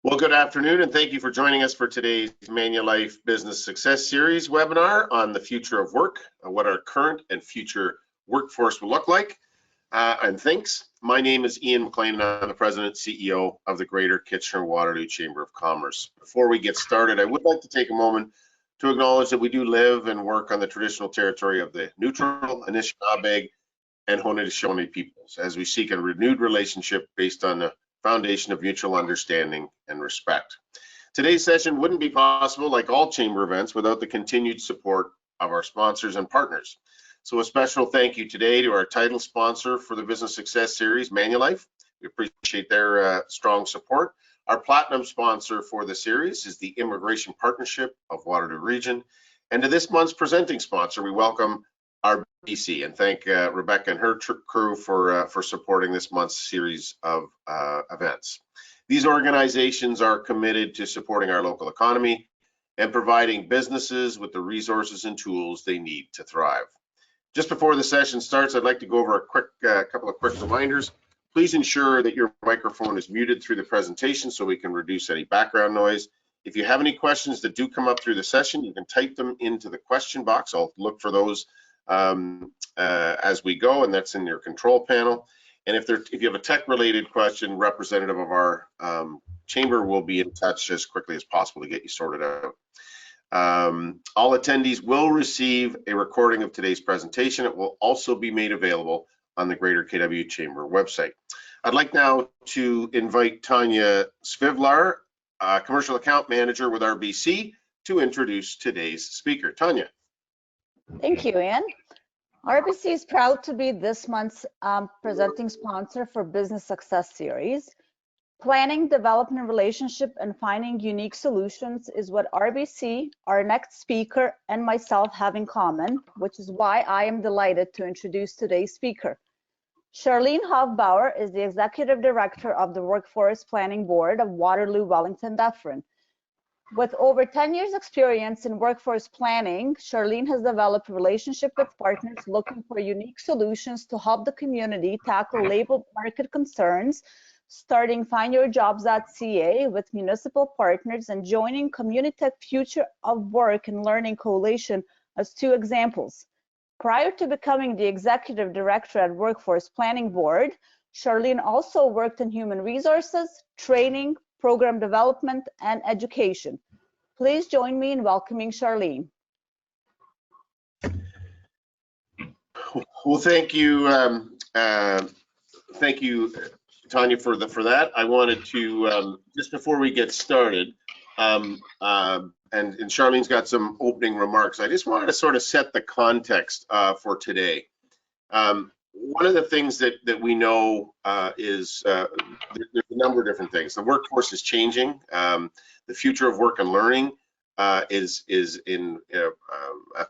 Well, good afternoon, and thank you for joining us for today's Manulife Business Success Series webinar on the future of work, what our current and future workforce will look like, and thanks. My name is Ian McLean, and I'm the President CEO of the Greater Kitchener-Waterloo Chamber of Commerce. Before we get started, I would like to take a moment to acknowledge that we do live and work on the traditional territory of the Neutral, Anishinaabe, and Haudenosaunee peoples, as we seek a renewed relationship based on the foundation of mutual understanding and respect. Today's session wouldn't be possible, like all chamber events, without the continued support of our sponsors and partners. So a special thank you today to our title sponsor for the Business Success Series, Manulife. We appreciate their strong support. Our platinum sponsor for the series is the Immigration Partnership of Waterloo Region. And to this month's presenting sponsor, we welcome RBC and thank Rebecca and her crew for supporting this month's series of events. These organizations are committed to supporting our local economy and providing businesses with the resources and tools they need to thrive. Just before the session starts, I'd like to go over a quick couple of quick reminders. Please ensure that your microphone is muted through the presentation so we can reduce any background noise. If you have any questions that do come up through the session, you can type them into the question box. I'll look for those as we go, and that's in your control panel. And if you have a tech-related question, representative of our chamber will be in touch as quickly as possible to get you sorted out. All attendees will receive a recording of today's presentation. It will also be made available on the Greater KW Chamber website. I'd like now to invite Tanya Svivlar, Commercial Account Manager with RBC, to introduce today's speaker. Tanya. Thank you, Ian. RBC is proud to be this month's presenting sponsor for Business Success Series. Planning, development, relationship, and finding unique solutions is what RBC, our next speaker, and myself have in common, which is why I am delighted to introduce today's speaker. Charlene Hofbauer is the Executive Director of the Workforce Planning Board of Waterloo Wellington Dufferin. With over 10 years experience in workforce planning, Charlene has developed a relationship with partners looking for unique solutions to help the community tackle labor market concerns, starting findyourjobs.ca with municipal partners and joining Communitech Future of Work and Learning Coalition as two examples. Prior to becoming the Executive Director at Workforce Planning Board, Charlene also worked in human resources, training, program development, and education. Please join me in welcoming Charlene. Well, thank you, Tanya, for that. I wanted to just before we get started, and Charlene's got some opening remarks. I just wanted to sort of set the context for today. One of the things that we know is there's a number of different things. The workforce is changing. The future of work and learning is in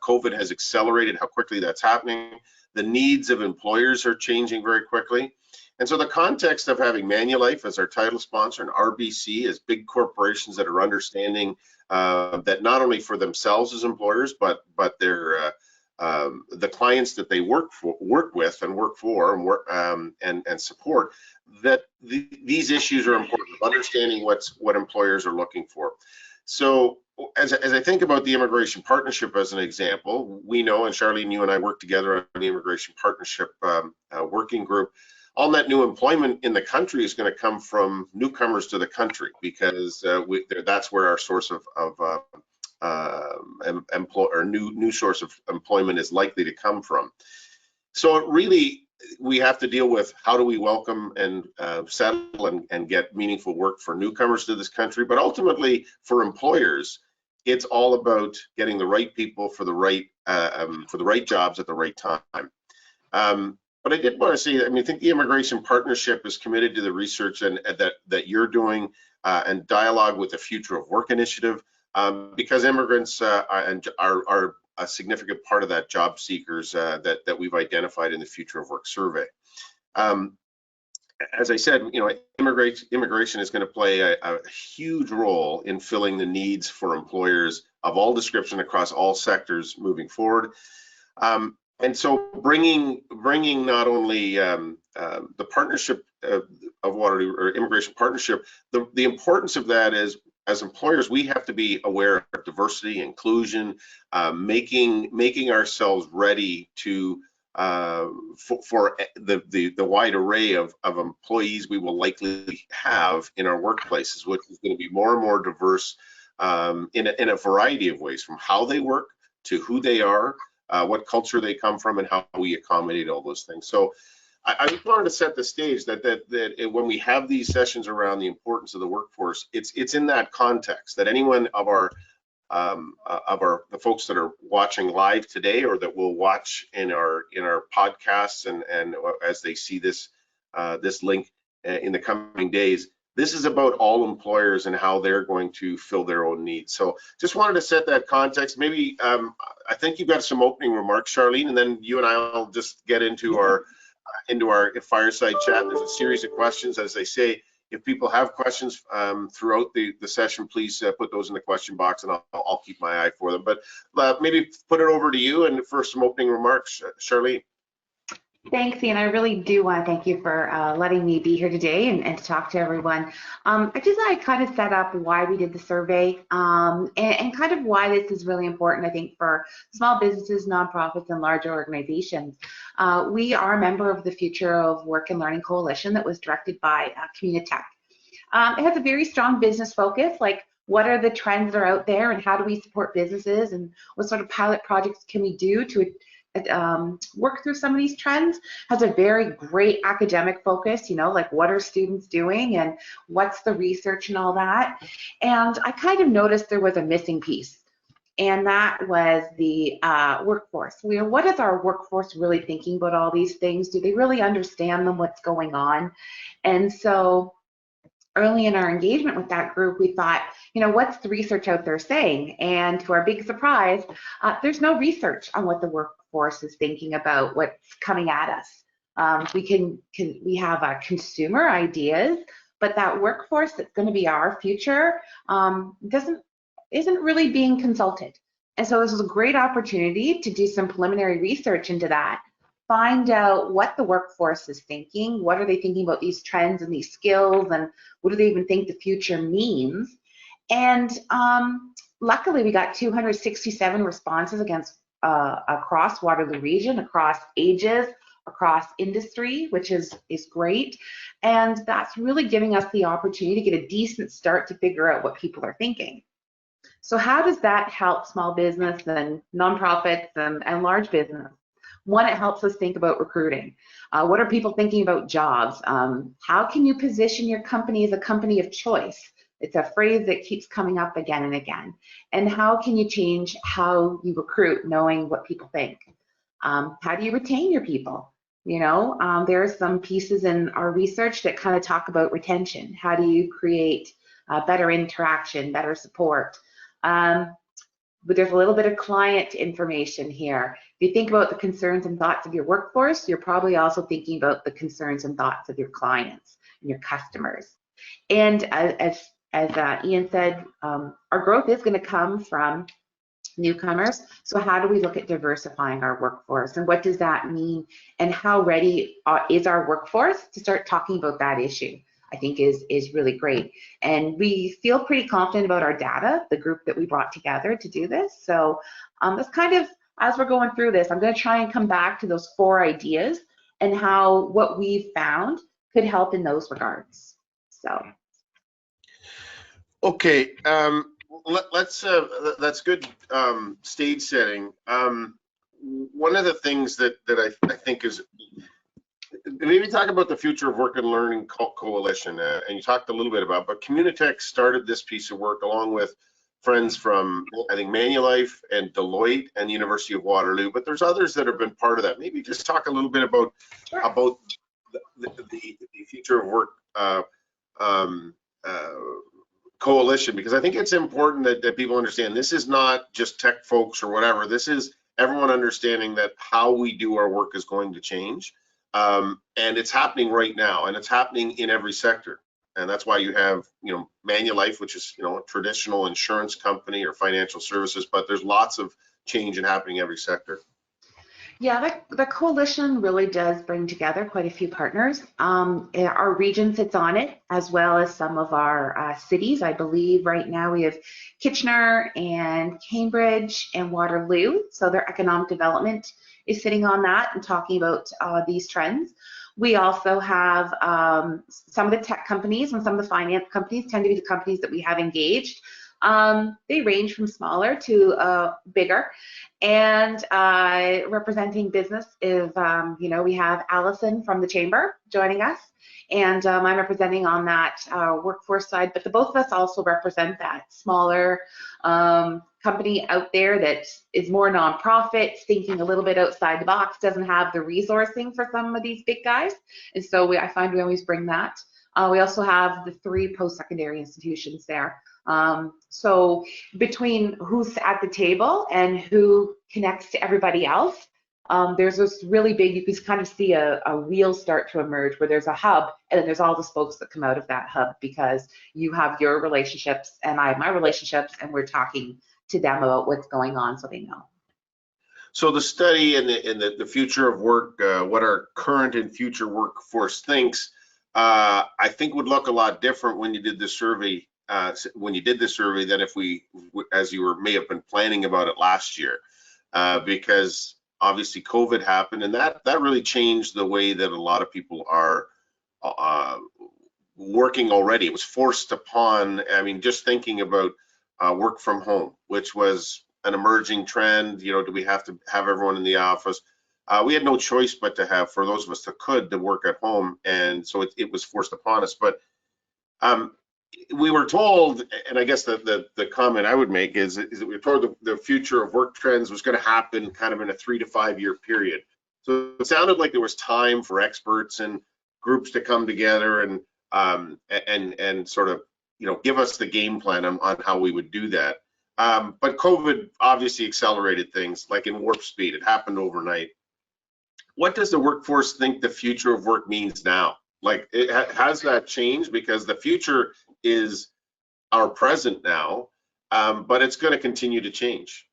COVID has accelerated how quickly that's happening. The needs of employers are changing very quickly. And so the context of having Manulife as our title sponsor and RBC as big corporations that are understanding that not only for themselves as employers, but their the clients that they work with and support, that these issues are important, understanding what employers are looking for. So as I think about the Immigration Partnership as an example, we know, and Charlene, you and I work together on the Immigration Partnership working group, all net new employment in the country is going to come from newcomers to the country, because that's where our source of new source of employment is likely to come from. So it really, we have to deal with how do we welcome and settle and get meaningful work for newcomers to this country, but ultimately for employers, it's all about getting the right people for the right jobs at the right time. But I did want to say, I think the Immigration Partnership is committed to the research and that you're doing and dialogue with the Future of Work initiative. Because immigrants are a significant part of that job seekers that we've identified in the Future of Work survey. As I said, immigration is going to play a huge role in filling the needs for employers of all description across all sectors moving forward. And so bringing not only the partnership Waterloo, or immigration partnership, the importance of that is, as employers, we have to be aware of diversity, inclusion, making ourselves ready to for the wide array of employees we will likely have in our workplaces, which is going to be more and more diverse in a variety of ways, from how they work to who they are, what culture they come from, and how we accommodate all those things. So I just wanted to set the stage that when we have these sessions around the importance of the workforce, it's in that context that anyone of the folks that are watching live today, or that will watch in our podcasts and as they see this this link in the coming days, this is about all employers and how they're going to fill their own needs. So just wanted to set that context. Maybe I think you've got some opening remarks, Charlene, and then you and I will just get into our fireside chat. There's a series of questions. As I say, if people have questions throughout the session, please put those in the question box, and I'll keep my eye for them. But maybe put it over to you and for some opening remarks, Charlene. Thanks, Ian. I really do want to thank you for letting me be here today and to talk to everyone. I just thought I'd kind of set up why we did the survey and kind of why this is really important, I think, for small businesses, nonprofits, and larger organizations. We are a member of the Future of Work and Learning Coalition that was directed by Communitech. It has a very strong business focus, like what are the trends that are out there and how do we support businesses and what sort of pilot projects can we do to work through some of these trends. Has a very great academic focus, you know, like what are students doing and what's the research and all that. And I kind of noticed there was a missing piece, and that was the workforce. What is our workforce really thinking about all these things? Do they really understand them, what's going on? And so early in our engagement with that group, we thought, you know, what's the research out there saying? And to our big surprise, there's no research on what the workforce is thinking about, what's coming at us. We have consumer ideas, but that workforce that's going to be our future isn't really being consulted. And so this is a great opportunity to do some preliminary research into that. Find out what the workforce is thinking, what are they thinking about these trends and these skills, and what do they even think the future means. And luckily we got 267 responses across Waterloo region, across ages, across industry, which is great. And that's really giving us the opportunity to get a decent start to figure out what people are thinking. So how does that help small business and nonprofits and large business? One, it helps us think about recruiting. What are people thinking about jobs? How can you position your company as a company of choice? It's a phrase that keeps coming up again and again. And how can you change how you recruit, knowing what people think? How do you retain your people? You know, there are some pieces in our research that kind of talk about retention. How do you create better interaction, better support? But there's a little bit of client information here. If you think about the concerns and thoughts of your workforce, you're probably also thinking about the concerns and thoughts of your clients and your customers. And as Ian said, our growth is going to come from newcomers. So how do we look at diversifying our workforce, and what does that mean, and how ready is our workforce to start talking about that issue? I think is really great. And we feel pretty confident about our data, the group that we brought together to do this. So that's kind of, as we're going through this, I'm going to try and come back to those 4 ideas and how what we've found could help in those regards. So. Okay, that's good stage setting. One of the things that I think is, maybe talk about the Future of Work and Learning Coalition, and you talked a little bit about, but Communitech started this piece of work along with friends from, I think, Manulife and Deloitte and the University of Waterloo, but there's others that have been part of that. Maybe just talk a little bit about the Future of Work coalition, because I think it's important that people understand this is not just tech folks or whatever. This is everyone understanding that how we do our work is going to change. And it's happening right now, and it's happening in every sector. And that's why you have, you know, Manulife, which is, you know, a traditional insurance company or financial services, but there's lots of change and happening in every sector. Yeah, the coalition really does bring together quite a few partners. Our region sits on it, as well as some of our cities. I believe right now we have Kitchener and Cambridge and Waterloo. So their economic development is sitting on that and talking about these trends. We also have some of the tech companies and some of the finance companies tend to be the companies that we have engaged. They range from smaller to bigger. And representing business is, we have Allison from the Chamber joining us, and I'm representing on that workforce side, but the both of us also represent that smaller company out there that is more nonprofit, thinking a little bit outside the box, doesn't have the resourcing for some of these big guys, and so I find we always bring that. We also have the 3 post-secondary institutions there. So between who's at the table and who connects to everybody else, there's this really big, you can kind of see a wheel start to emerge where there's a hub and then there's all the spokes that come out of that hub because you have your relationships and I have my relationships and we're talking to them about what's going on so they know. So the study and the future of work, what our current and future workforce thinks, I think would look a lot different when you did the survey. Than if we, as you were, may have been planning about it last year, because obviously COVID happened, and that really changed the way that a lot of people are working already. It was forced upon. I mean, just thinking about work from home, which was an emerging trend. You know, do we have to have everyone in the office? We had no choice but to have, for those of us that could, to work at home, and so it was forced upon us. But we were told, and I guess the comment I would make is that we were told the future of work trends was going to happen kind of in a 3 to 5 year period. So it sounded like there was time for experts and groups to come together and sort of, you know, give us the game plan on how we would do that. But COVID obviously accelerated things like in warp speed. It happened overnight. What does the workforce think the future of work means now? Like, has that changed? Because the future is our present now, but it's going to continue to change.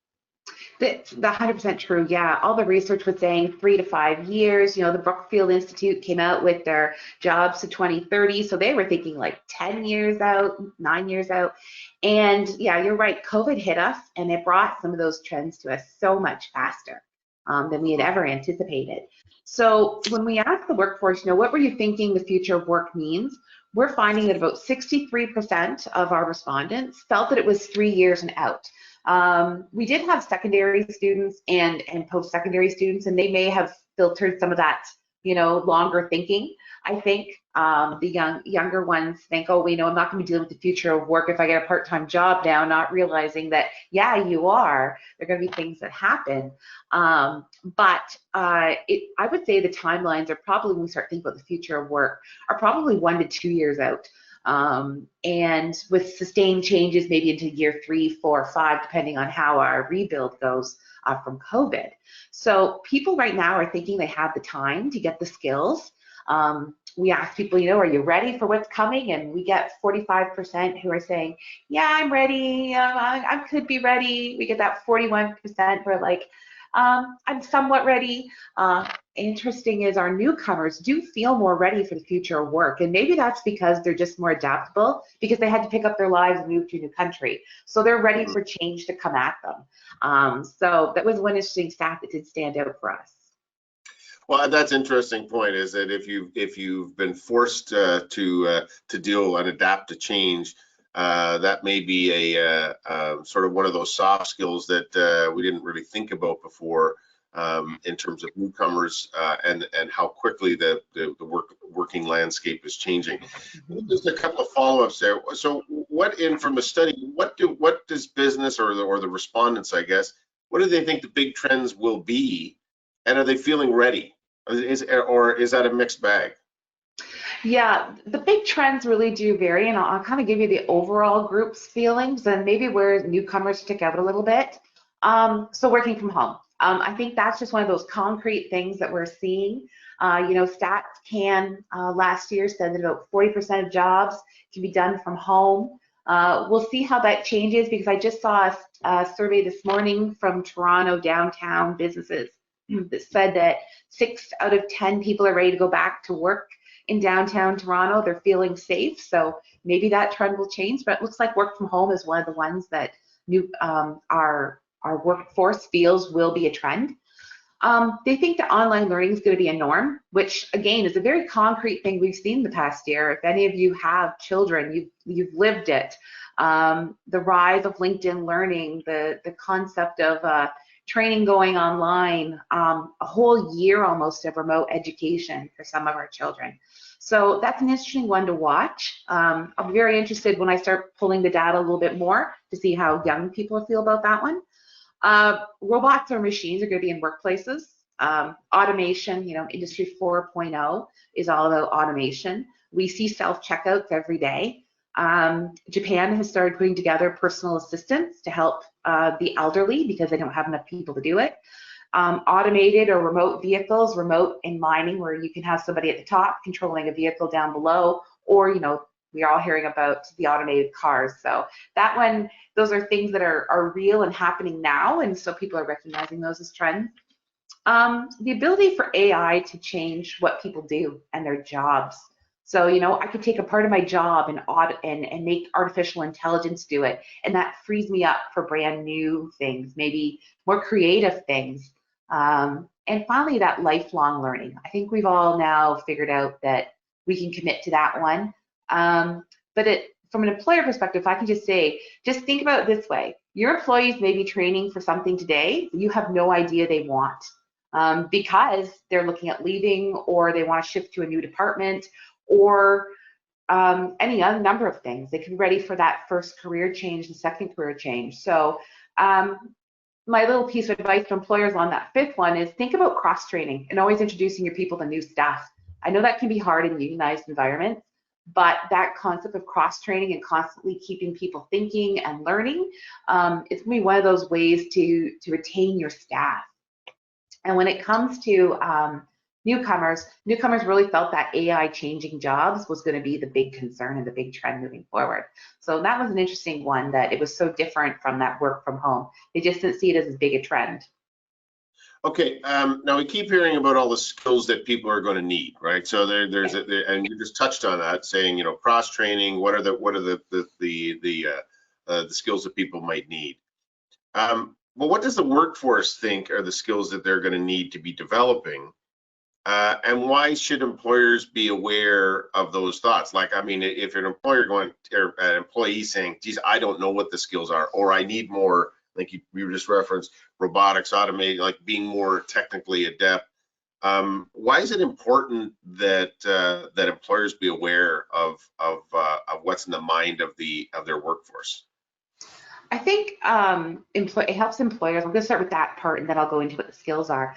That's 100% true. Yeah, all the research was saying 3 to 5 years. You know, the Brookfield Institute came out with their jobs to 2030, so they were thinking like 10 years out, 9 years out. And yeah, you're right. COVID hit us, and it brought some of those trends to us so much faster than we had ever anticipated. So when we asked the workforce, you know, what were you thinking the future of work means? We're finding that about 63% of our respondents felt that it was 3 years and out. We did have secondary students and post-secondary students, and they may have filtered some of that, you know, longer thinking. I think the younger ones think, oh, we know I'm not going to be dealing with the future of work if I get a part-time job now, not realizing that, yeah, you are. There are going to be things that happen. But I would say the timelines are probably, when we start thinking about the future of work, are probably 1 to 2 years out. And with sustained changes maybe into year 3, 4, 5, depending on how our rebuild goes from COVID. So people right now are thinking they have the time to get the skills. We ask people, you know, are you ready for what's coming? And we get 45% who are saying, yeah, I'm ready. I could be ready. We get that 41% who are like, I'm somewhat ready. Interesting is our newcomers do feel more ready for the future of work, and maybe that's because they're just more adaptable because they had to pick up their lives and move to a new country, so they're ready for change to come at them. So that was one interesting stat that did stand out for us. Well, that's an interesting point, is that if you've been forced to deal and adapt to change, that may be a sort of one of those soft skills that we didn't really think about before, in terms of newcomers and how quickly the working landscape is changing. Just a couple of follow-ups there. So from the study, what does business or the respondents, I guess, what do they think the big trends will be, and are they feeling ready? Or is that a mixed bag? Yeah, the big trends really do vary, and I'll kind of give you the overall group's feelings and maybe where newcomers stick out a little bit. So working from home. I think that's just one of those concrete things that we're seeing. You know, Stats last year said that about 40% of jobs can be done from home. We'll see how that changes, because I just saw a survey this morning from Toronto downtown businesses. that said that 6 out of 10 people are ready to go back to work in downtown Toronto. They're feeling safe, so maybe that trend will change, but it looks like work from home is one of the ones that our workforce feels will be a trend. They think that online learning is going to be a norm, which again is a very concrete thing we've seen the past year. If any of you have children, you've lived it. The rise of LinkedIn Learning, the concept of training going online, a whole year almost of remote education for some of our children. So that's an interesting one to watch. I'm very interested when I start pulling the data a little bit more to see how young people feel about that one. Robots or machines are going to be in workplaces. Automation, Industry 4.0 is all about automation. We see self-checkouts every day. Japan has started putting together personal assistants to help the elderly because they don't have enough people to do it. Automated or remote vehicles, remote in mining, where you can have somebody at the top controlling a vehicle down below, or we are all hearing about the automated cars. So that one, those are things that are real and happening now, and so people are recognizing those as trends. The ability for AI to change what people do and their jobs. So, I could take a part of my job and make artificial intelligence do it, and that frees me up for brand new things, maybe more creative things. And finally, that lifelong learning. I think we've all now figured out that we can commit to that one. But from an employer perspective, if I can just say, just think about it this way. Your employees may be training for something today you have no idea they want, because they're looking at leaving, or they want to shift to a new department, or any other number of things. They can be ready for that first career change, the second career change. So my little piece of advice to employers on that fifth one is think about cross-training and always introducing your people to new stuff. I know that can be hard in unionized environments, but that concept of cross-training and constantly keeping people thinking and learning is going to be one of those ways to retain your staff. And when it comes to newcomers really felt that AI changing jobs was going to be the big concern and the big trend moving forward. So that was an interesting one, that it was so different from that work from home. They just didn't see it as big a trend. Okay, now we keep hearing about all the skills that people are going to need, right? So and you just touched on that, saying cross training. What are the skills that people might need? Well, what does the workforce think are the skills that they're going to need to be developing? And why should employers be aware of those thoughts? Like, I mean, if an employer or an employee saying, geez, I don't know what the skills are, or I need more, like you just referenced, robotics, automated, like being more technically adept. Why is it important that that employers be aware of what's in the mind of their workforce? I think it helps employers. I'm going to start with that part, and then I'll go into what the skills are.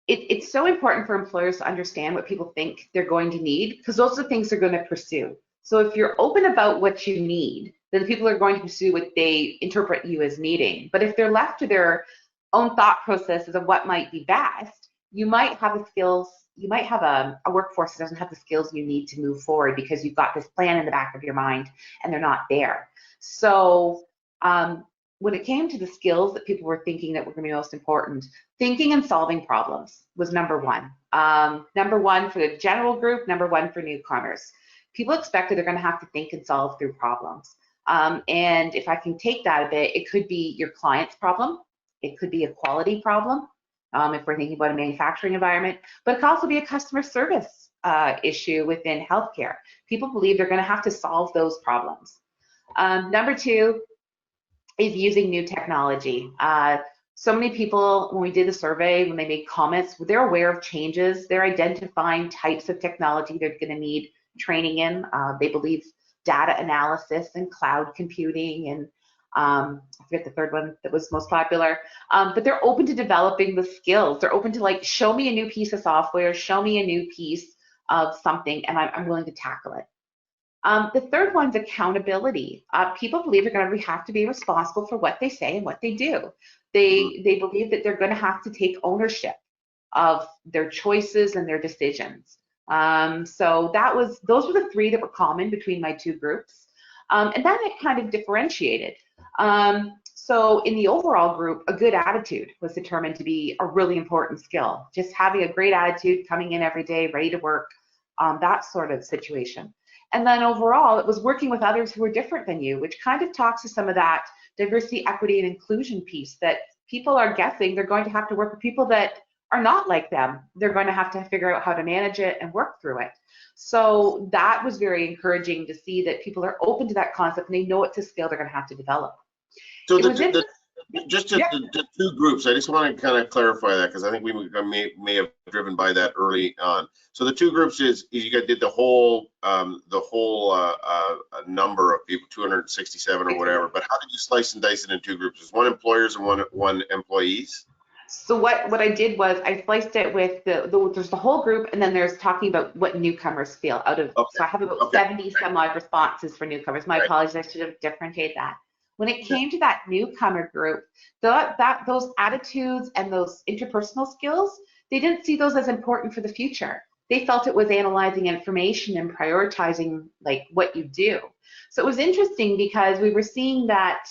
It's so important for employers to understand what people think they're going to need, because those are the things they're going to pursue. So if you're open about what you need, then people are going to pursue what they interpret you as needing. But if they're left to their own thought processes of what might be best, you might have a workforce that doesn't have the skills you need to move forward, because you've got this plan in the back of your mind and they're not there. So when it came to the skills that people were thinking that were going to be most important, thinking and solving problems was number one. Number one for the general group, number one for newcomers. People expect that they're going to have to think and solve through problems. And if I can take that a bit, it could be your client's problem. It could be a quality problem, if we're thinking about a manufacturing environment, but it could also be a customer service issue within healthcare. People believe they're going to have to solve those problems. Number two is using new technology. So many people, when we did the survey, when they made comments, they're aware of changes. They're identifying types of technology they're going to need training in. They believe data analysis and cloud computing, and I forget the third one that was most popular. But they're open to developing the skills. They're open to, like, show me a new piece of software, show me a new piece of something, and I'm willing to tackle it. The third one's accountability. People believe they're going to have to be responsible for what they say and what they do. They believe that they're going to have to take ownership of their choices and their decisions. So those were the three that were common between my two groups. And then it kind of differentiated. So in the overall group, a good attitude was determined to be a really important skill. Just having a great attitude, coming in every day, ready to work, that sort of situation. And then overall, it was working with others who were different than you, which kind of talks to some of that diversity, equity, and inclusion piece that people are guessing they're going to have to work with people that are not like them. They're going to have to figure out how to manage it and work through it. So that was very encouraging to see that people are open to that concept and they know it's a skill they're going to have to develop. So just the two groups, I just want to kind of clarify that because I think we may have driven by that early on. So the two groups is you guys did the whole number of people, 267 or whatever. But how did you slice and dice it in two groups? Is one employers and one employees? So what I did was I sliced it with there's the whole group, and then there's talking about what newcomers feel out of. Okay. So I have about 70 some odd responses for newcomers. My apologies, I should have differentiated that. When it came to that newcomer group, those attitudes and those interpersonal skills, they didn't see those as important for the future. They felt it was analyzing information and prioritizing like what you do. So it was interesting because we were seeing that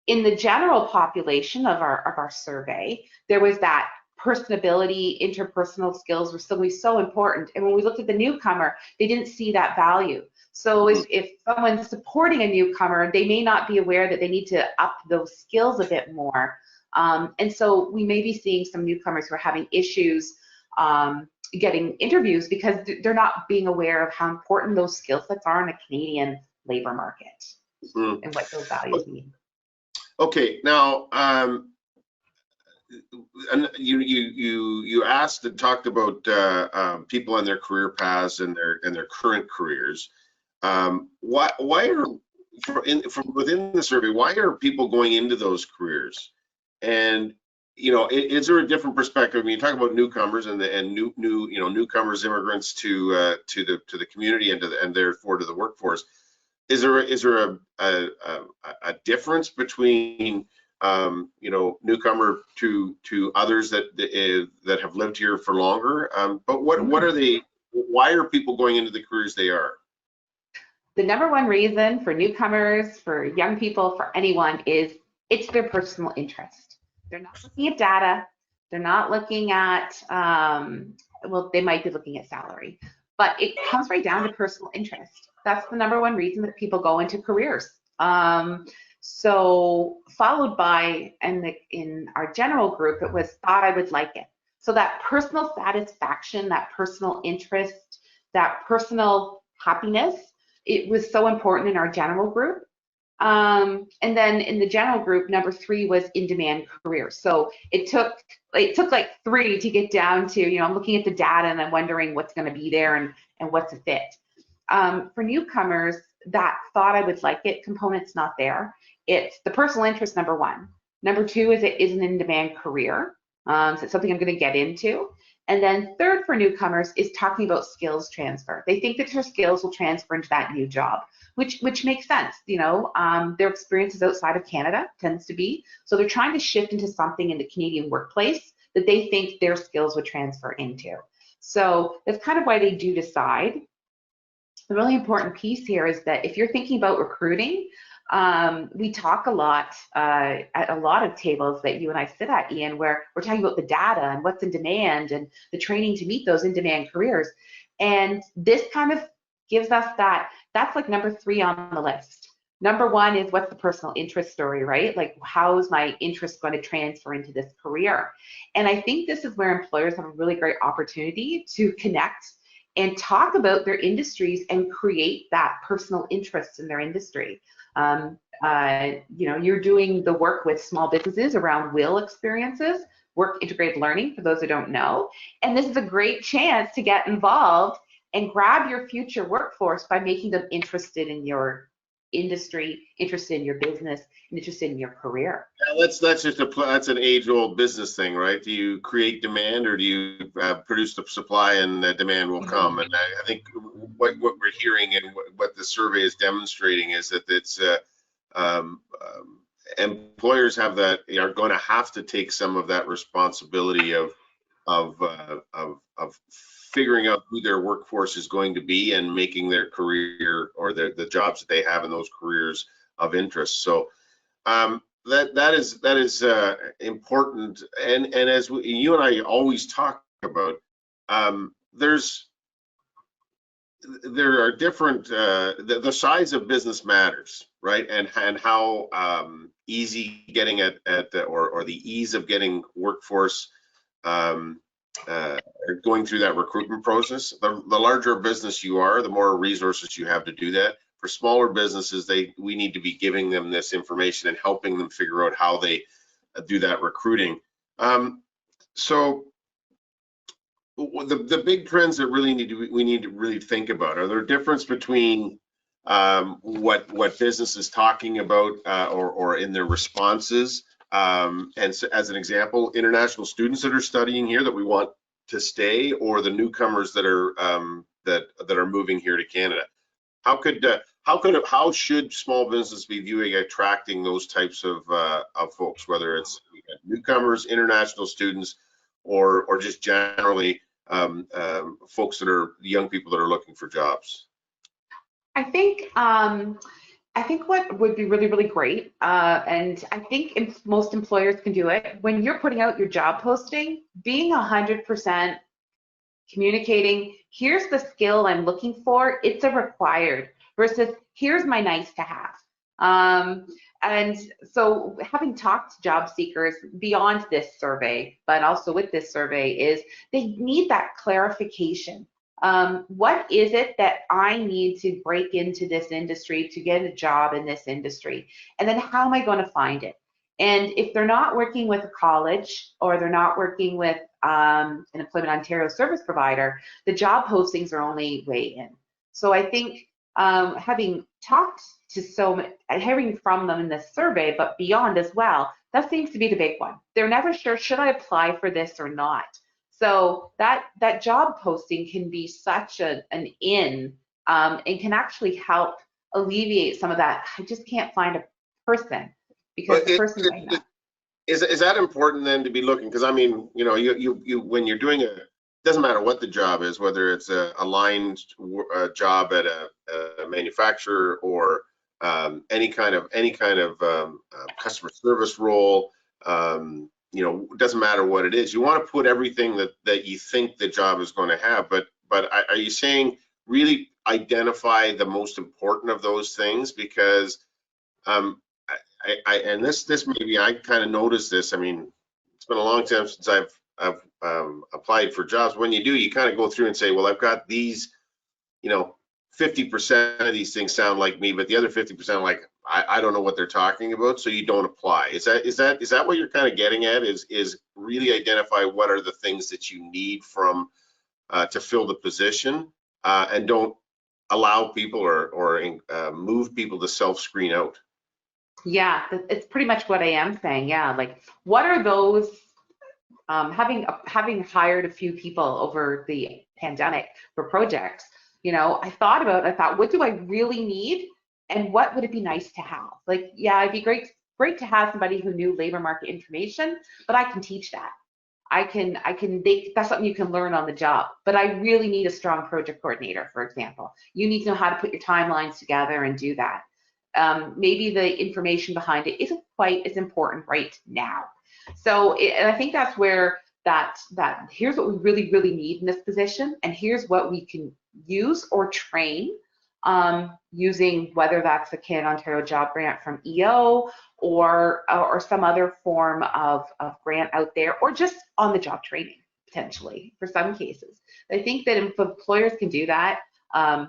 in the general population of our survey, there was that personability, interpersonal skills were still so important. And when we looked at the newcomer, they didn't see that value. So if someone's supporting a newcomer, they may not be aware that they need to up those skills a bit more. And so we may be seeing some newcomers who are having issues getting interviews because they're not being aware of how important those skill sets are in a Canadian labor market and what those values mean. Okay, now you asked and talked about people on their career paths and their current careers. Why are from within the survey? Why are people going into those careers? And is there a different perspective? I mean, you talk about newcomers and newcomers, immigrants to the community and therefore to the workforce. Is there a difference between newcomer to others that have lived here for longer? But what are they? Why are people going into the careers they are? The number one reason for newcomers, for young people, for anyone is it's their personal interest. They're not looking at data. They're not looking at, well, they might be looking at salary, but it comes right down to personal interest. That's the number one reason that people go into careers. So followed by, and in our general group, it was thought I would like it. So that personal satisfaction, that personal interest, that personal happiness, it was so important in our general group. And then in the general group, number 3 was in-demand careers. So it took like 3 to get down to, I'm looking at the data and I'm wondering what's going to be there and what's a fit. For newcomers, that thought I would like it component's not there. It's the personal interest, number 1. Number 2 is it is an in-demand career. So it's something I'm going to get into. And then 3rd for newcomers is talking about skills transfer. They think that their skills will transfer into that new job, which makes sense. Their experiences outside of Canada tends to be. So they're trying to shift into something in the Canadian workplace that they think their skills would transfer into. So that's kind of why they do decide. The really important piece here is that if you're thinking about recruiting, we talk a lot at a lot of tables that you and I sit at, Ian, where we're talking about the data and what's in demand and the training to meet those in-demand careers. And this kind of gives us that's like number 3 on the list. Number 1 is what's the personal interest story, right? Like how is my interest going to transfer into this career? And I think this is where employers have a really great opportunity to connect and talk about their industries and create that personal interest in their industry. You're doing the work with small businesses around WIL experiences, work integrated learning for those who don't know. And this is a great chance to get involved and grab your future workforce by making them interested in your industry, interested in your business, and interested in your career. Yeah, that's an age-old business thing, right? Do you create demand or do you produce the supply and demand will come? And I think what we're hearing and what the survey is demonstrating is that it's employers are going to have to take some of that responsibility of figuring out who their workforce is going to be and making their career or the jobs that they have in those careers of interest. So that is important, and as you and I always talk about, there are different, the size of business matters, right? And how easy getting or the ease of getting workforce, going through that recruitment process. The larger business you are, the more resources you have to do that. For smaller businesses, we need to be giving them this information and helping them figure out how they do that recruiting. So the big trends that we need to really think about, are there a difference between what business is talking about or in their responses, and so, as an example, international students that are studying here that we want to stay, or the newcomers that are that are moving here to Canada? How should small business be viewing attracting those types of folks, whether it's newcomers, international students, or just generally folks that are young people that are looking for jobs? I think what would be really, really great, and I think most employers can do it, when you're putting out your job posting, being 100% communicating, here's the skill I'm looking for, it's a required, versus here's my nice to have. And so having talked to job seekers beyond this survey, but also with this survey, is they need that clarification. What is it that I need to break into this industry to get a job in this industry? And then how am I going to find it? And if they're not working with a college, or they're not working with an Employment Ontario service provider, the job postings are only way in. So I think having talked to hearing from them in this survey, but beyond as well, that seems to be the big one. They're never sure, should I apply for this or not? So that job posting can be such an in, and can actually help alleviate some of that, I just can't find a person, because the person might not. Is that important then to be looking? Because I mean, you when you're doing doesn't matter what the job is, whether it's a line job at a manufacturer, or any kind of customer service role. It doesn't matter what it is. You want to put everything that you think the job is going to have, but are you saying really identify the most important of those things? Because and this maybe I kind of noticed this. I mean, it's been a long time since I've applied for jobs. When you do, you kind of go through and say, well, I've got these, 50% of these things sound like me, but the other 50% like I don't know what they're talking about, so you don't apply. Is that what you're kind of getting at? Is really identify what are the things that you need from to fill the position, and don't allow people or move people to self-screen out. Yeah, it's pretty much what I am saying. Yeah, like what are those? Having hired a few people over the pandemic for projects, I thought, what do I really need, and what would it be nice to have? Like, yeah, it'd be great to have somebody who knew labor market information, but I can teach that. That's something you can learn on the job. But I really need a strong project coordinator, for example. You need to know how to put your timelines together and do that. Maybe the information behind it isn't quite as important right now. So, and I think that's where that here's what we really, really need in this position, and here's what we can use or train, using whether that's the Canada Ontario Job Grant from EO, or some other form of grant out there, or just on the job training potentially for some cases. I think that if employers can do that, I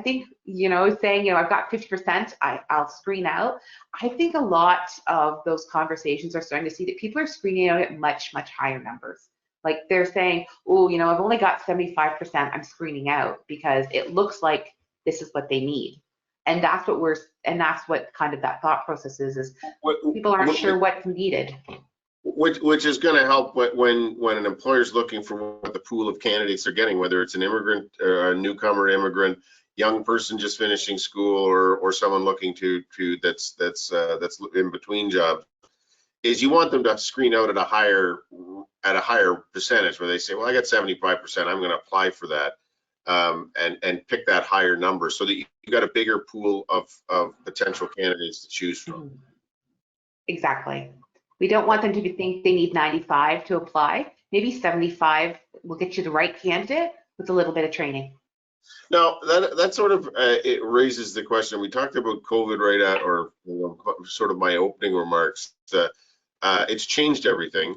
think, saying, I've got 50%, I'll screen out. I think a lot of those conversations are starting to see that people are screening out at much, much higher numbers. Like they're saying, oh, I've only got 75%, I'm screening out because it looks like this is what they need. And that's what kind of that thought process is people aren't sure what's needed. Which is going to help when an employer is looking for what the pool of candidates they're getting, whether it's an immigrant, a newcomer immigrant, young person just finishing school, or someone looking that's in between jobs, is you want them to screen out at a higher percentage, where they say, well, I got 75%, I'm going to apply for that, and pick that higher number, so that you got a bigger pool of potential candidates to choose from. Exactly. We don't want them to think they need 95 to apply. Maybe 75 will get you the right candidate with a little bit of training. Now, that sort of it raises the question. We talked about COVID right at, or sort of my opening remarks. It's changed everything.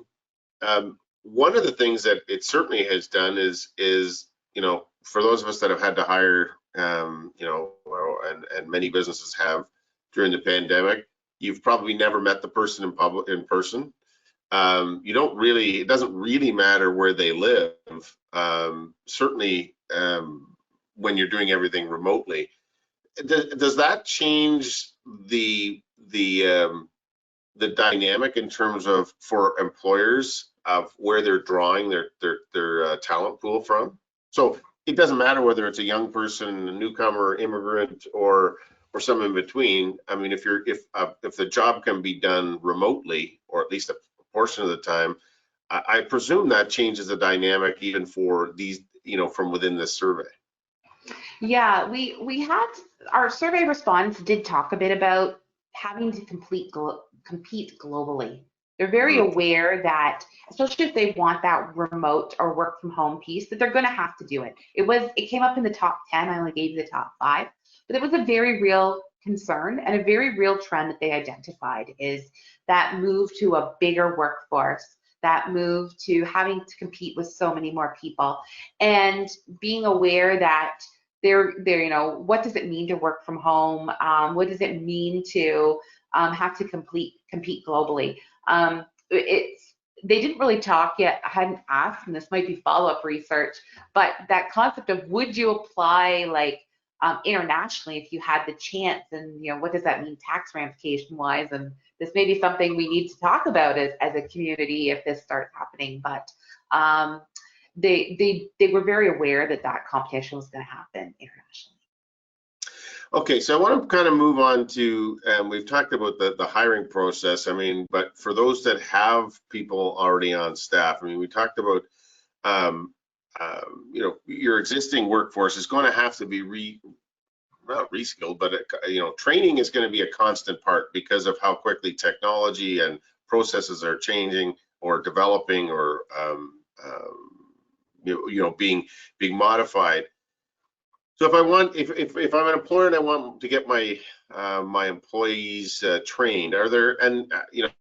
One of the things that it certainly has done is for those of us that have had to hire, and many businesses have during the pandemic, you've probably never met the person in person. You don't really, it doesn't really matter where they live. Certainly, when you're doing everything remotely, does that change the dynamic in terms of for employers of where they're drawing their talent pool from? So it doesn't matter whether it's a young person, a newcomer, immigrant, or some in between. I mean, if the job can be done remotely, or at least a portion of the time, I presume that changes the dynamic even for these, from within this survey. Yeah, we had our survey respondents did talk a bit about having to compete globally. They're very aware that, especially if they want that remote or work from home piece, that they're going to have to do it. It came up in the top 10. I only gave you the top 5, but it was a very real concern and a very real trend that they identified is that move to a bigger workforce, that move to having to compete with so many more people, and being aware that they're what does it mean to work from home? What does it mean to have to compete globally? They didn't really talk yet. I hadn't asked, and this might be follow-up research, but that concept of would you apply like internationally if you had the chance, and what does that mean tax ramification wise? And this may be something we need to talk about as a community if this starts happening. But they were very aware that competition was going to happen internationally. Okay, so I want to kind of move on to, we've talked about the hiring process. I mean, but for those that have people already on staff, I mean, we talked about, your existing workforce is going to have to be not reskilled, but training is going to be a constant part because of how quickly technology and processes are changing or developing or being modified. So if I'm an employer and I want to get my my employees trained, are there, and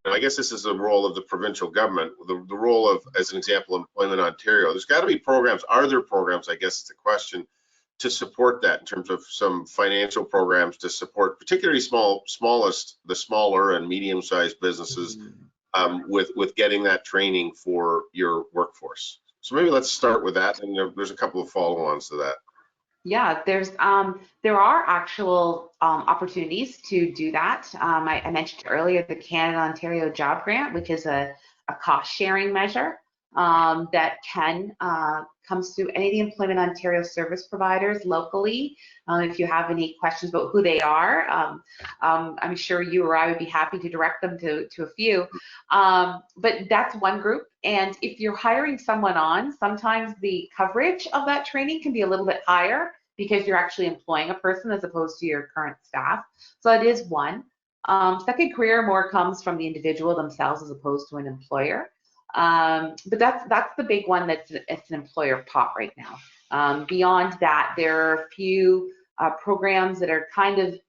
I guess this is the role of the provincial government, the role of, as an example, Employment Ontario. There's got to be programs. Are there programs? I guess is the question, to support that in terms of some financial programs to support, particularly the smaller and medium-sized businesses, with getting that training for your workforce. So maybe let's start with that, and there's a couple of follow-ons to that. Yeah, there are actual opportunities to do that. I mentioned earlier the Canada-Ontario Job Grant, which is a cost-sharing measure that comes through any of the Employment Ontario service providers locally. If you have any questions about who they are, I'm sure you or I would be happy to direct them to a few. But that's one group. And if you're hiring someone on, sometimes the coverage of that training can be a little bit higher because you're actually employing a person as opposed to your current staff. So that is one. Second career more comes from the individual themselves as opposed to an employer. But that's the big one it's an employer pot right now. Beyond that, there are a few programs that are kind of,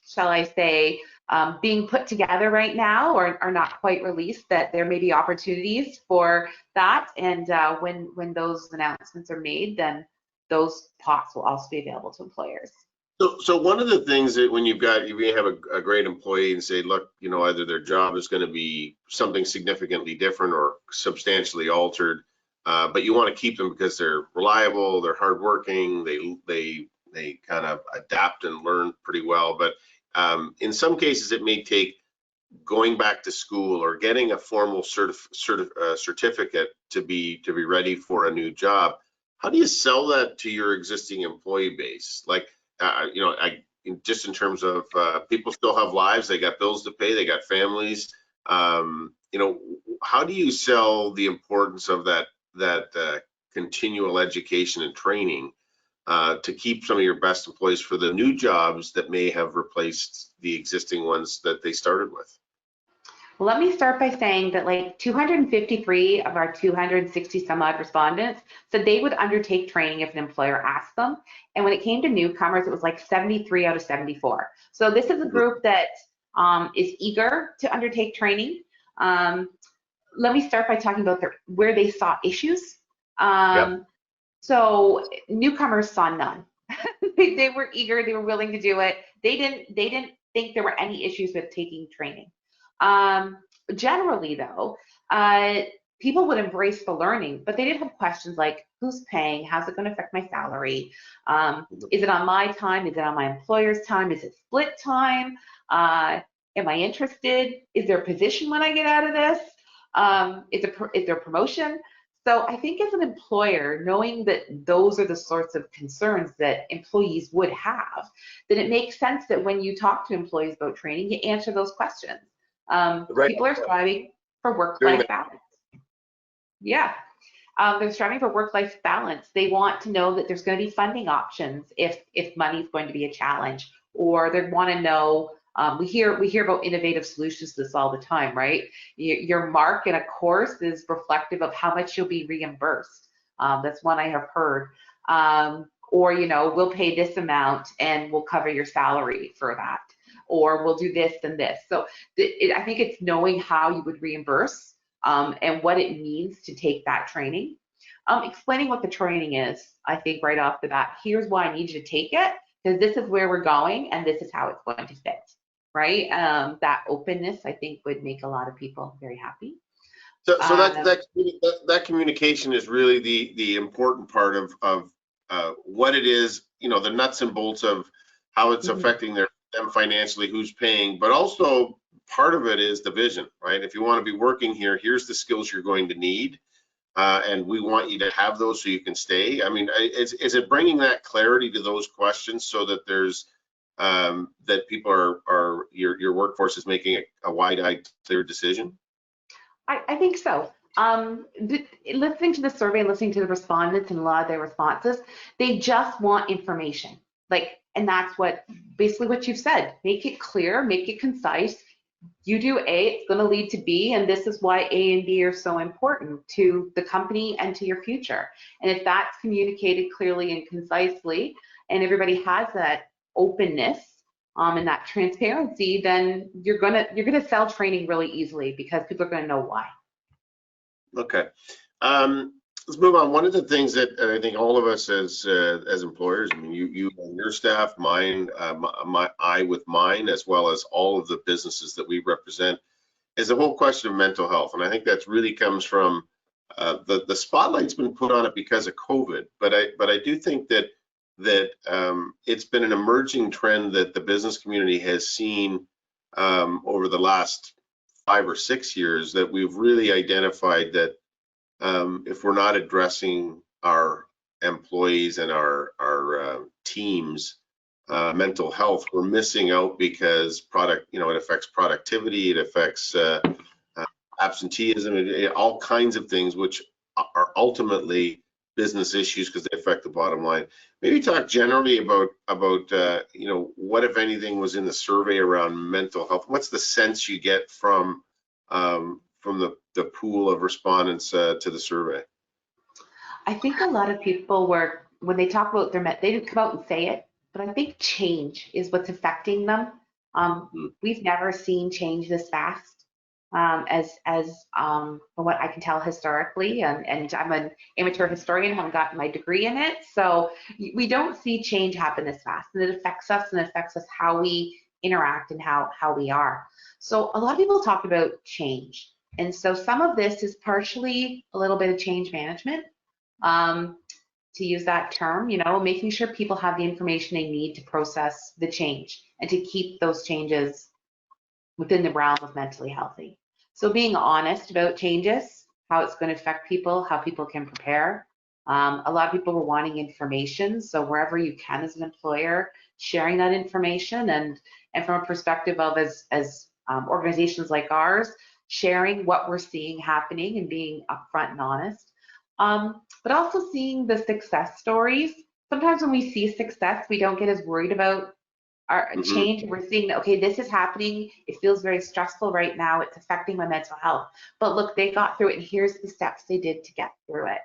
shall I say, being put together right now or are not quite released, that there may be opportunities for that. And when those announcements are made, then those pots will also be available to employers. So one of the things that when you have a great employee and say, look, either their job is going to be something significantly different or substantially altered, but you want to keep them because they're reliable, they're hardworking, they kind of adapt and learn pretty well. But in some cases, it may take going back to school or getting a formal certificate to be ready for a new job. How do you sell that to your existing employee base? Like, just in terms of people still have lives, they got bills to pay, they got families. How do you sell the importance of that continual education and training to keep some of your best employees for the new jobs that may have replaced the existing ones that they started with? Well, let me start by saying that like 253 of our 260 some odd respondents said they would undertake training if an employer asked them. And when it came to newcomers, it was like 73 out of 74. So this is a group that is eager to undertake training. Let me start by talking about where they saw issues. So newcomers saw none. They were eager, they were willing to do it. They didn't think there were any issues with taking training. Generally though, people would embrace the learning, but they did have questions like, who's paying? How's it going to affect my salary? Is it on my time? Is it on my employer's time? Is it split time? Am I interested? Is there a position when I get out of this? Is there a promotion? So I think as an employer, knowing that those are the sorts of concerns that employees would have, then it makes sense that when you talk to employees about training, you answer those questions. People are striving for work-life balance. Yeah, they're striving for work-life balance. They want to know that there's going to be funding options if money is going to be a challenge, or they want to know. We hear about innovative solutions to this all the time, right? Your mark in a course is reflective of how much you'll be reimbursed. That's one I have heard. Or, you know, we'll pay this amount and we'll cover your salary for that. Or we'll do this and this. So I think it's knowing how you would reimburse and what it means to take that training. Explaining what the training is, I think right off the bat, here's why I need you to take it, because this is where we're going and this is how it's going to fit. Right? That openness, I think, would make a lot of people very happy. So that communication is really the important part of what it is, you know, the nuts and bolts of how it's affecting them financially, who's paying, but also part of it is the vision, right? If you want to be working here, here's the skills you're going to need, and we want you to have those so you can stay. I mean, is it bringing that clarity to those questions so that there's that people are your workforce is making a wide-eyed, clear decision? I think so. Listening to the survey, listening to the respondents and a lot of their responses, they just want information. Like, and that's basically what you've said. Make it clear, make it concise. You do A, it's going to lead to B, and this is why A and B are so important to the company and to your future. And if that's communicated clearly and concisely, and everybody has that openness and that transparency, then you're gonna sell training really easily because people are going to know why. Okay, let's move on. One of the things that I think all of us as employers, I mean, you and your staff, mine, I with mine, as well as all of the businesses that we represent, is the whole question of mental health, and I think that really comes from the spotlight's been put on it because of COVID, but I do think that it's been an emerging trend that the business community has seen over the last 5 or 6 years, that we've really identified that if we're not addressing our employees and our teams mental health, we're missing out, because it affects productivity, it affects absenteeism, all kinds of things which are ultimately business issues because they affect the bottom line. Maybe talk generally about what, if anything, was in the survey around mental health. What's the sense you get from the pool of respondents to the survey? I think a lot of people when they talk about they didn't come out and say it, but I think change is what's affecting them. We've never seen change this fast. From what I can tell historically, and I'm an amateur historian, haven't gotten my degree in it, so we don't see change happen this fast, and it affects us, and it affects us how we interact and how we are. So a lot of people talk about change, and so some of this is partially a little bit of change management, to use that term, making sure people have the information they need to process the change and to keep those changes within the realm of mentally healthy. So being honest about changes, how it's going to affect people, how people can prepare. A lot of people were wanting information, so wherever you can as an employer, sharing that information, and from a perspective of as organizations like ours, sharing what we're seeing happening and being upfront and honest. But also seeing the success stories. Sometimes when we see success, we don't get as worried about a change. We're seeing that, okay, this is happening. It feels very stressful right now. It's affecting my mental health. But look, they got through it, and here's the steps they did to get through it.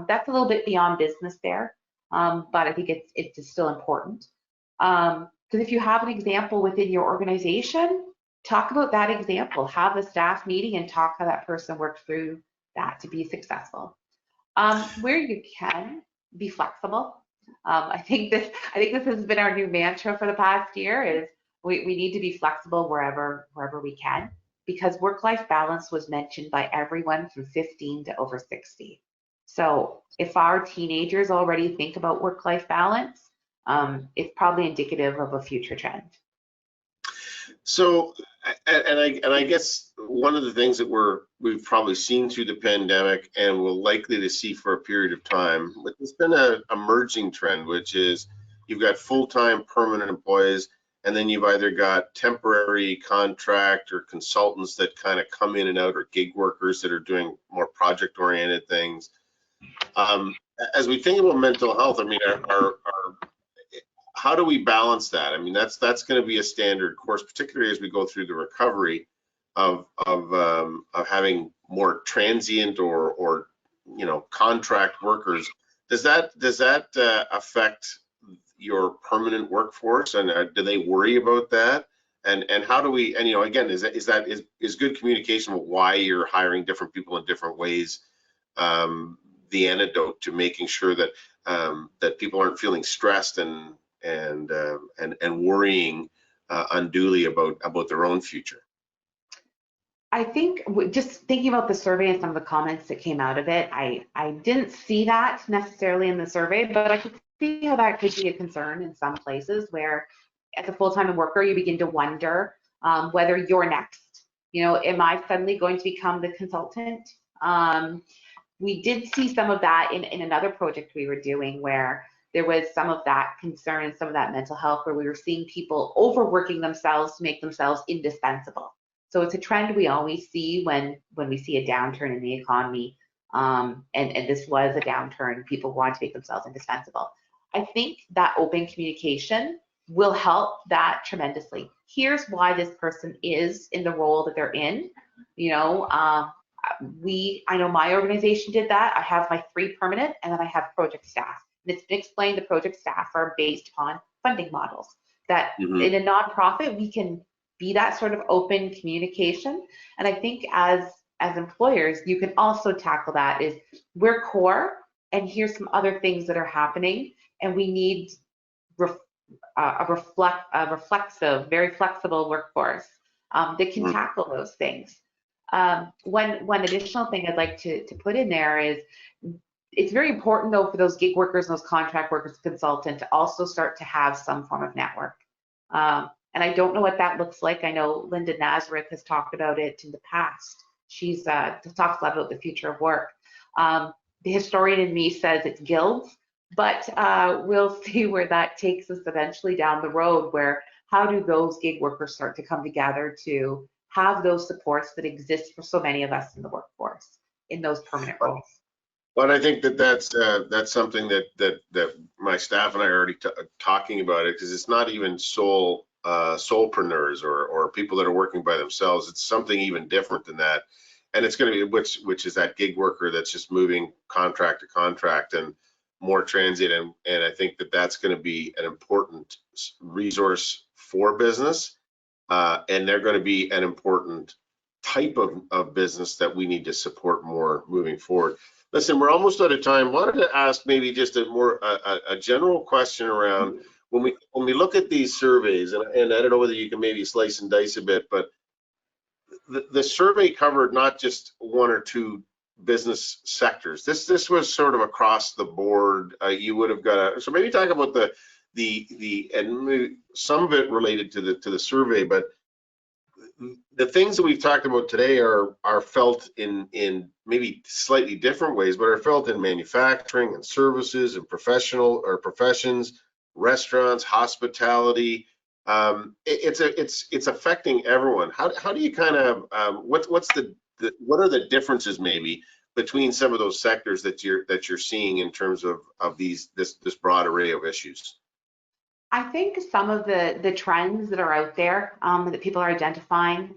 That's a little bit beyond business there, but I think it's still important. Because if you have an example within your organization, talk about that example. Have a staff meeting and talk how that person worked through that to be successful. Where you can, be flexible. I think this has been our new mantra for the past year is we need to be flexible wherever we can, because work-life balance was mentioned by everyone from 15 to over 60. So if our teenagers already think about work-life balance, it's probably indicative of a future trend. So, and I guess one of the things that we've probably seen through the pandemic and will likely to see for a period of time, but there's been an emerging trend, which is you've got full-time permanent employees, and then you've either got temporary contract or consultants that kind of come in and out, or gig workers that are doing more project-oriented things. As we think about mental health, I mean, how do we balance that? I mean, that's going to be a standard course, particularly as we go through the recovery of having more transient or contract workers. Does that affect your permanent workforce, and do they worry about that? And how do we? And again, is good communication with why you're hiring different people in different ways the antidote to making sure that that people aren't feeling stressed and worrying unduly about their own future? I think just thinking about the survey and some of the comments that came out of it, I didn't see that necessarily in the survey, but I could see how that could be a concern in some places where as a full-time worker, you begin to wonder whether you're next. Am I suddenly going to become the consultant? We did see some of that in another project we were doing where there was some of that concern and some of that mental health where we were seeing people overworking themselves to make themselves indispensable. So it's a trend we always see when we see a downturn in the economy, and this was a downturn. People want to make themselves indispensable. I think that open communication will help that tremendously. Here's why this person is in the role that they're in. I know my organization did that. I have my 3 permanent, and then I have project staff. And it's been explained the project staff are based upon funding models. That in a nonprofit, we can be that sort of open communication. And I think as employers, you can also tackle that is we're core, and here's some other things that are happening, and we need a reflexive, very flexible workforce that can tackle those things. One additional thing I'd like to put in there is it's very important though for those gig workers and those contract workers, consultant to also start to have some form of network. And I don't know what that looks like. I know Linda Nazareth has talked about it in the past. She's talked a lot about the future of work. The historian in me says it's guilds, but we'll see where that takes us eventually down the road, where how do those gig workers start to come together to have those supports that exist for so many of us in the workforce in those permanent roles. But I think that's something that my staff and I are already talking about it, because it's not even solopreneurs or people that are working by themselves. It's something even different than that, and it's going to be which is that gig worker that's just moving contract to contract and more transient, and I think that's going to be an important resource for business. And they're going to be an important type of business that we need to support more moving forward. Listen, we're almost out of time. Wanted to ask maybe just a general question around when we look at these surveys, and I don't know whether you can maybe slice and dice a bit, but the survey covered not just 1 or 2 business sectors. This was sort of across the board. You would have got so maybe talk about the and some of it related to the survey, but the things that we've talked about today are felt in maybe slightly different ways, but are felt in manufacturing and services and professions, restaurants, hospitality. It's affecting everyone. How do you kind of what are the differences maybe between some of those sectors that you're seeing in terms of this broad array of issues? I think some of the trends that are out there that people are identifying,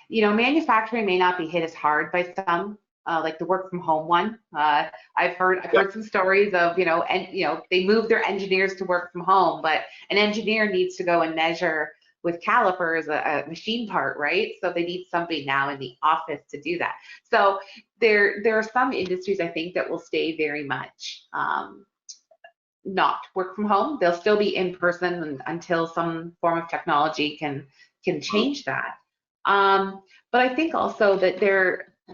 manufacturing may not be hit as hard by some, like the work from home one. I've heard some stories of, they move their engineers to work from home, but an engineer needs to go and measure with calipers a machine part, right? So they need somebody now in the office to do that. So there are some industries I think that will stay very much not work from home. They'll still be in person until some form of technology can change that. But I think also that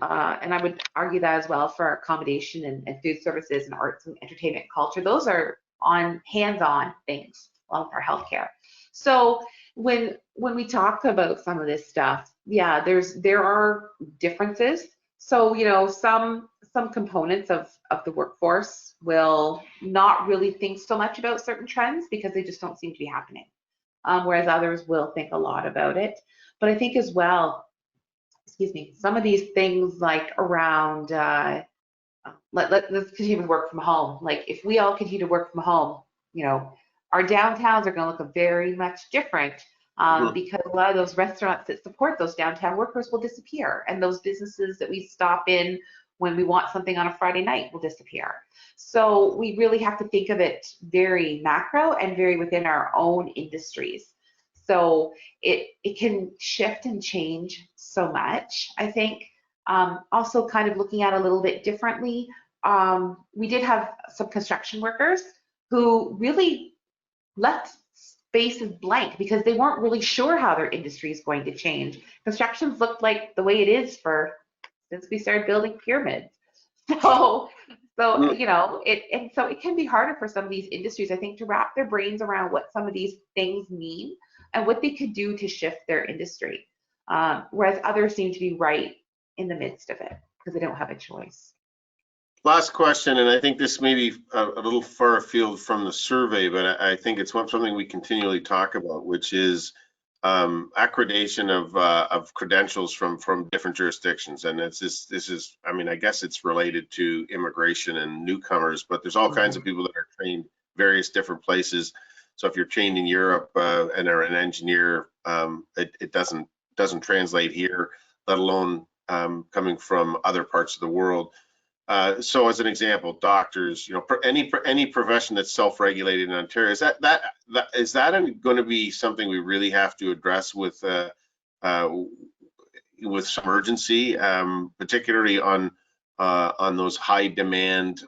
and I would argue that as well for accommodation and food services and arts and entertainment culture, those are on hands-on things along with our healthcare. So when we talk about some of this stuff, yeah, there are differences. So, some components of the workforce will not really think so much about certain trends because they just don't seem to be happening, whereas others will think a lot about it. But I think as well, some of these things like around, let's continue to work from home. Like if we all continue to work from home, our downtowns are going to look very much different. Because a lot of those restaurants that support those downtown workers will disappear, and those businesses that we stop in when we want something on a Friday night will disappear. So we really have to think of it very macro and very within our own industries. So it can shift and change so much, I think. Also kind of looking at it a little bit differently, we did have some construction workers who really left spaces blank because they weren't really sure how their industry is going to change. Construction's looked like the way it is since we started building pyramids. So it can be harder for some of these industries, I think, to wrap their brains around what some of these things mean and what they could do to shift their industry. Whereas others seem to be right in the midst of it because they don't have a choice. Last question, and I think this may be a little far afield from the survey, but I think it's something we continually talk about, which is accreditation of credentials from different jurisdictions. And this is, I mean, I guess it's related to immigration and newcomers, but there's all kinds of people that are trained various different places. So if you're trained in Europe and are an engineer, it doesn't translate here, let alone coming from other parts of the world. So as an example, doctors, any profession that's self-regulated in Ontario, is that going to be something we really have to address with some urgency, particularly on those high demand,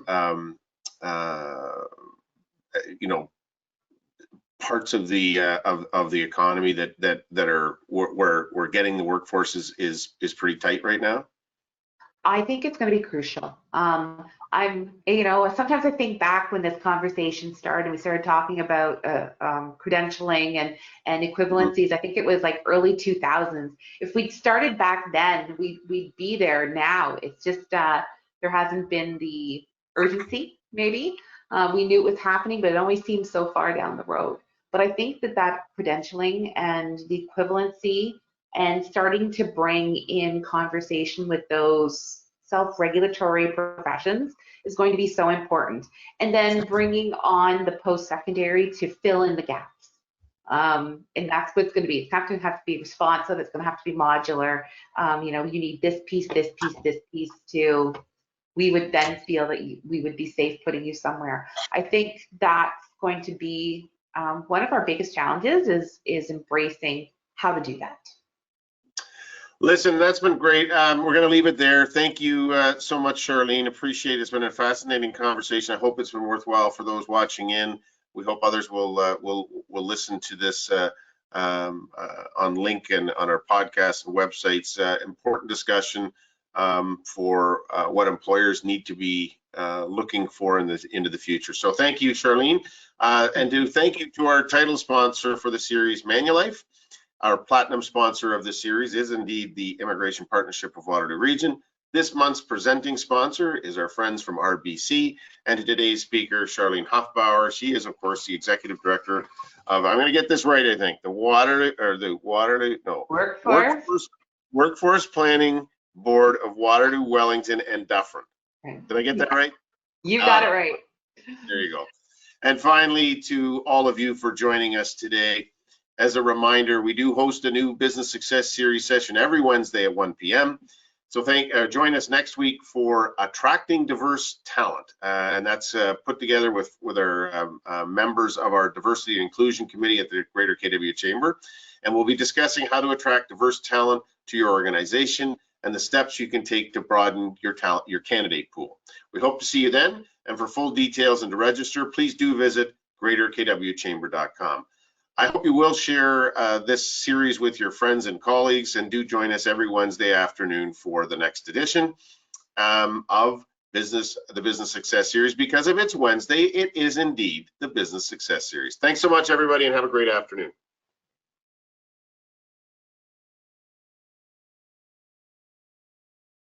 parts of the economy that are where getting the workforce is pretty tight right now? I think it's going to be crucial. Sometimes I think back when this conversation started and we started talking about credentialing and equivalencies. I think it was like early 2000s. If we'd started back then, we'd be there now. It's just there hasn't been the urgency, maybe. We knew it was happening, but it always seemed so far down the road. But I think that credentialing and the equivalency and starting to bring in conversation with those self-regulatory professions is going to be so important. And then bringing on the post-secondary to fill in the gaps. And that's what it's going to be. It's not going to have to be responsive. It's going to have to be modular. You need this piece, this piece, this piece to, we would then feel that we would be safe putting you somewhere. I think that's going to be one of our biggest challenges is embracing how to do that. Listen, that's been great. We're going to leave it there. Thank you so much, Charlene. Appreciate it. It's been a fascinating conversation. I hope it's been worthwhile for those watching in. We hope others will listen to this on link and on our podcast and websites. Important discussion for what employers need to be looking for into the future. So thank you, Charlene, and thank you to our title sponsor for the series, Manulife. Our platinum sponsor of the series is indeed the Immigration Partnership of Waterloo Region. This month's presenting sponsor is our friends from RBC, and today's speaker, Charlene Hofbauer. She is, of course, the Executive Director of, I'm going to get this right, I think, Workforce Planning Board of Waterloo, Wellington, and Dufferin. Did I get that right? You got it right. There you go. And finally, to all of you for joining us today. As a reminder, we do host a new Business Success Series session every Wednesday at 1 p.m. So join us next week for Attracting Diverse Talent. And that's put together with our members of our Diversity and Inclusion Committee at the Greater KW Chamber. And we'll be discussing how to attract diverse talent to your organization and the steps you can take to broaden your candidate pool. We hope to see you then. And for full details and to register, please do visit greaterkwchamber.com. I hope you will share this series with your friends and colleagues, and do join us every Wednesday afternoon for the next edition of the Business Success Series, because if it's Wednesday, it is indeed the Business Success Series. Thanks so much, everybody, and have a great afternoon.